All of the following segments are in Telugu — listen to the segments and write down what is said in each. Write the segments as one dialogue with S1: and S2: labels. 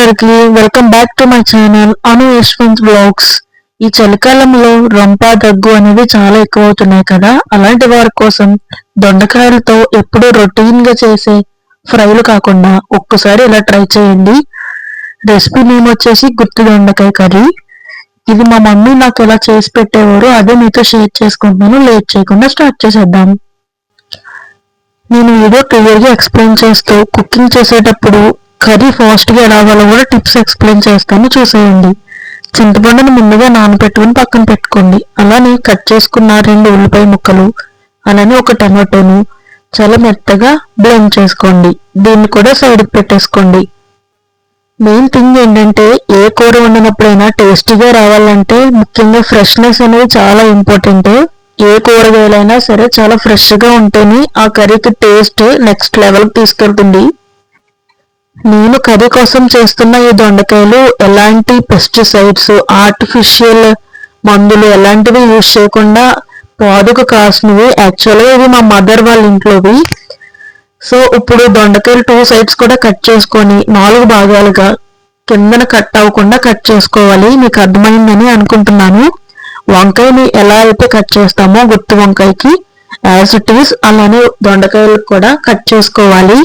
S1: అందరికి welcome back to my channel Anu Yashwant vlogs. ఈ చలికాలంలో రొంప దగ్గు అనేది చాలా ఎక్కువ అవుతున్నాయి కదా, అలాంటి వారి కోసం దొండకాయలతో ఎప్పుడూ రొటీన్ గా చేసే ఫ్రైలు కాకుండా ఒక్కసారి ఇలా ట్రై చేయండి. రెసిపీ నేమ్ వచ్చేసి గుత్తి దొండకాయ కర్రీ. ఇది మా మమ్మీ నాకు ఎలా చేసి పెట్టేవారు, అదే మీతో షేర్ చేసుకుంటున్నాను. లేట్ చేయకుండా స్టార్ట్ చేసేద్దాం. నేను వీడియో క్లియర్ గా ఎక్స్ప్లెయిన్ చేస్తూ కుకింగ్ చేసేటప్పుడు కర్రీ ఫాస్ట్ గా ఎలా అవ్వాలో కూడా టిప్స్ ఎక్స్ప్లెయిన్ చేస్తాను, చూసేయండి. చింతపండును ముందుగా నానబెట్టుకుని పక్కన పెట్టుకోండి. అలానే కట్ చేసుకున్న 2 ఉల్లిపాయ ముక్కలు, అలానే ఒక టమాటోను చాలా మెత్తగా బ్లెండ్ చేసుకోండి. దీన్ని కూడా సైడ్ పెట్టేసుకోండి. మెయిన్ థింగ్ ఏంటంటే ఏ కూర వండినప్పుడైనా టేస్టీగా రావాలంటే ముఖ్యంగా ఫ్రెష్నెస్ అనేది చాలా ఇంపార్టెంట్. ఏ కూరగాయలైనా సరే చాలా ఫ్రెష్ గా ఉంటేనే ఆ కర్రీకి టేస్ట్ నెక్స్ట్ లెవెల్కి తీసుకెళ్తుంది. నేను కర్రీ కోసం చేస్తున్న ఈ దొండకాయలు ఎలాంటి పెస్టిసైడ్స్, ఆర్టిఫిషియల్ మందులు ఎలాంటివి యూజ్ చేయకుండా పాదుకు కాసినవి. యాక్చువల్గా ఇవి మా మదర్ వాళ్ళ ఇంట్లోవి. సో ఇప్పుడు దొండకాయలు 2 సైడ్స్ కూడా కట్ చేసుకొని 4 భాగాలుగా కిందన కట్ అవ్వకుండా కట్ చేసుకోవాలి. మీకు అర్థమైందని అనుకుంటున్నాను. వంకాయని ఎలా అయితే కట్ చేస్తామో గుత్తి వంకాయకి యాజ్ ఇట్ ఈస్ అలానే దొండకాయలకు కూడా కట్ చేసుకోవాలి.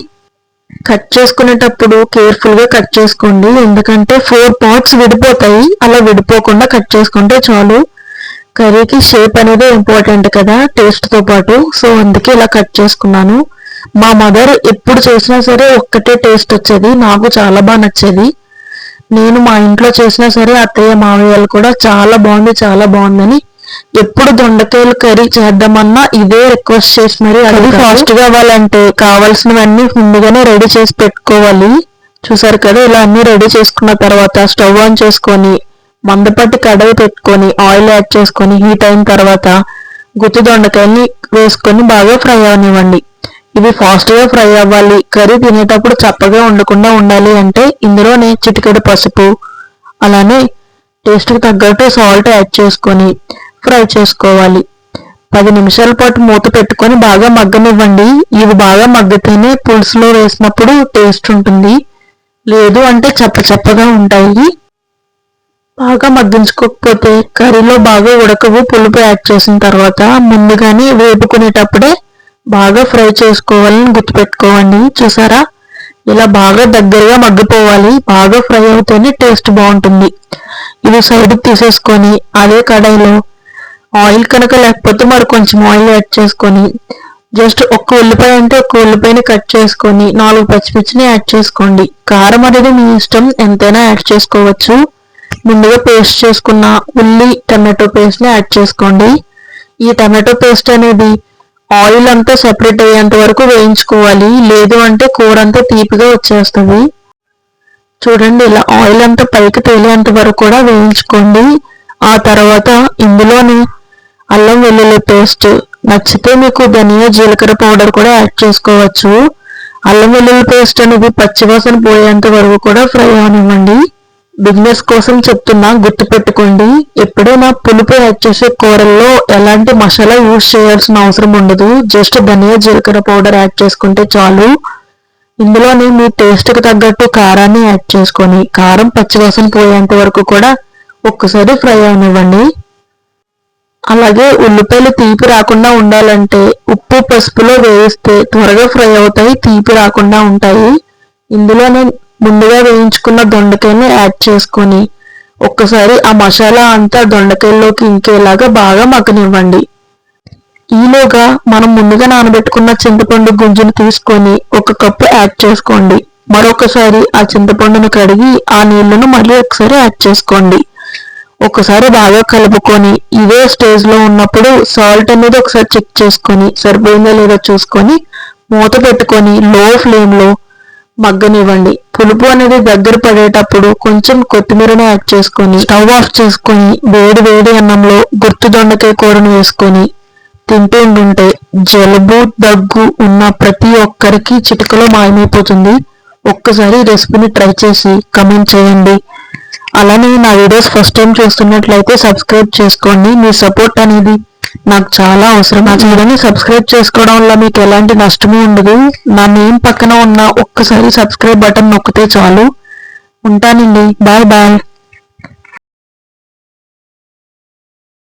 S1: కట్ చేసుకునేటప్పుడు కేర్ఫుల్ గా కట్ చేసుకోండి, ఎందుకంటే 4 పార్ట్స్ విడిపోతాయి. అలా విడిపోకుండా కట్ చేసుకుంటే చాలు. కర్రీకి షేప్ అనేది ఇంపార్టెంట్ కదా టేస్ట్ తో పాటు. సో అందుకే ఇలా కట్ చేసుకున్నాను. మా మదర్ ఎప్పుడు చేసినా సరే ఒక్కటే టేస్ట్ వచ్చేది, నాకు చాలా బాగా నచ్చేది. నేను మా ఇంట్లో చేసినా సరే అత్తయ్య మావయ్యలు కూడా చాలా బాగుందని ఎప్పుడు దొండకాయలు కర్రీ చేద్దామన్నా ఇదే రిక్వెస్ట్ చేసి మరి అది ఫాస్ట్ గా అవ్వాలంటే కావాల్సినవన్నీ ముందుగానే రెడీ చేసి పెట్టుకోవాలి. చూసారు కదా, ఇలా అన్ని రెడీ చేసుకున్న తర్వాత స్టవ్ ఆన్ చేసుకొని మందపాటి కడాయి పెట్టుకొని ఆయిల్ యాడ్ చేసుకొని హీట్ అయిన తర్వాత గుత్తి దొండకాయల్ని వేసుకొని బాగా ఫ్రై అవనివ్వండి. ఇవి ఫాస్ట్ గా ఫ్రై అవ్వాలి. కర్రీ తినేటప్పుడు చప్పగా ఉండకుండా ఉండాలి అంటే ఇందులోనే చిటికెడు పసుపు, అలానే టేస్ట్ కి తగ్గట్టు సాల్ట్ యాడ్ చేసుకొని ఫ్రై చేసుకోవాలి. 10 నిమిషాల పాటు మూత పెట్టుకొని బాగా మగ్గనివ్వండి. ఇవి బాగా మగ్గితేనే పులుసులో వేసినప్పుడు టేస్ట్ ఉంటుంది, లేదు అంటే చప్పగా ఉంటాయి. బాగా మగ్గించుకోకపోతే కర్రీలో బాగా ఉడకవు. పులుపు యాడ్ చేసిన తర్వాత ముందుగానే వేపుకునేటప్పుడే బాగా ఫ్రై చేసుకోవాలని గుర్తుపెట్టుకోండి. చూసారా, ఇలా బాగా దగ్గరగా మగ్గిపోవాలి. బాగా ఫ్రై అవుతేనే టేస్ట్ బాగుంటుంది. ఇవి సైడ్ తీసేసుకొని అదే కడాయిలో ఆయిల్ కనుక లేకపోతే మరి కొంచెం ఆయిల్ యాడ్ చేసుకొని జస్ట్ ఒక్క ఉల్లిపాయ అంటే ఒక్క ఉల్లిపాయని కట్ చేసుకొని 4 పచ్చిమిర్చిని యాడ్ చేసుకోండి. కారం అనేది మీ ఇష్టం, ఎంతైనా యాడ్ చేసుకోవచ్చు. ముందుగా పేస్ట్ చేసుకున్న ఉల్లి టమాటో పేస్ట్ ని యాడ్ చేసుకోండి. ఈ టమాటో పేస్ట్ అనేది ఆయిల్ అంతా సెపరేట్ అయ్యేంత వరకు వేయించుకోవాలి, లేదు అంటే కూర అంతా తీపిగా వచ్చేస్తుంది. చూడండి, ఇలా ఆయిల్ అంతా పైకి తేలేంత వరకు కూడా వేయించుకోండి. ఆ తర్వాత ఇందులోని అల్లం వెల్లుల్లి పేస్ట్, నచ్చితే మీకు ధనియా జీలకర్ర పౌడర్ కూడా యాడ్ చేసుకోవచ్చు. అల్లం వెల్లుల్లి పేస్ట్ అనేది పచ్చివాసన పోయేంత వరకు కూడా ఫ్రై అవనివ్వండి. బిజినెస్ కోసం చెప్తున్నా, గుర్తుపెట్టుకోండి. ఎప్పుడైనా పులుపు యాడ్ చేసే కూరల్లో ఎలాంటి మసాలా యూజ్ చేయాల్సిన అవసరం ఉండదు. జస్ట్ ధనియా జీలకర్ర పౌడర్ యాడ్ చేసుకుంటే చాలు. ఇందులోనే మీ టేస్ట్ కి తగ్గట్టు కారాన్ని యాడ్ చేసుకొని కారం పచ్చివాసన పోయేంత వరకు కూడా ఒక్కసారి ఫ్రై అవనివ్వండి. అలాగే ఉల్లిపాయలు తీపి రాకుండా ఉండాలంటే ఉప్పు పసుపులో వేయిస్తే త్వరగా ఫ్రై అవుతాయి, తీపి రాకుండా ఉంటాయి. ఇందులోనే ముందుగా వేయించుకున్న దొండకాయని యాడ్ చేసుకొని ఒక్కసారి ఆ మసాలా అంతా దొండకాయల్లోకి ఇంకేలాగా బాగా మగ్గనివ్వండి. ఈలోగా మనం ముందుగా నానబెట్టుకున్న చింతపండు గుజ్జును తీసుకొని 1 కప్పు యాడ్ చేసుకోండి. మరొకసారి ఆ చింతపండును కడిగి ఆ నీళ్లను మళ్ళీ ఒకసారి యాడ్ చేసుకోండి. ఒకసారి బాగా కలుపుకొని ఇదే స్టేజ్ లో ఉన్నప్పుడు సాల్ట్ అనేది ఒకసారి చెక్ చేసుకొని సరిపోయిందో లేదో చూసుకొని మూత పెట్టుకొని లో ఫ్లేమ్ లో మగ్గనివ్వండి. పులుపు అనేది దగ్గర పడేటప్పుడు కొంచెం కొత్తిమీరని యాడ్ చేసుకొని స్టవ్ ఆఫ్ చేసుకొని వేడి అన్నంలో గుత్తి దొండకాయ కూరను వేసుకొని తింటూ ఉంటే జలుబు దగ్గు ఉన్న ప్రతి ఒక్కరికి చిటికలో మాయమైపోతుంది. ఒక్కసారి రెసిపీని ట్రై చేసి కమెంట్ చేయండి. అలానే నా వీడియోస్ ఫస్ట్ టైం చూస్తున్నట్లయితే సబ్స్క్రైబ్ చేసుకోండి. మీ సపోర్ట్ అనేది నాకు చాలా అవసరం. నా ఛానల్ని సబ్స్క్రైబ్ చేసుకోవడం వల్ల మీకు ఎలాంటి నష్టము ఉండదు. నా నేమ్ పక్కన ఉన్న ఒక్కసారి సబ్స్క్రైబ్ బటన్ నొక్కితే చాలు. ఉంటానండి. Bye bye.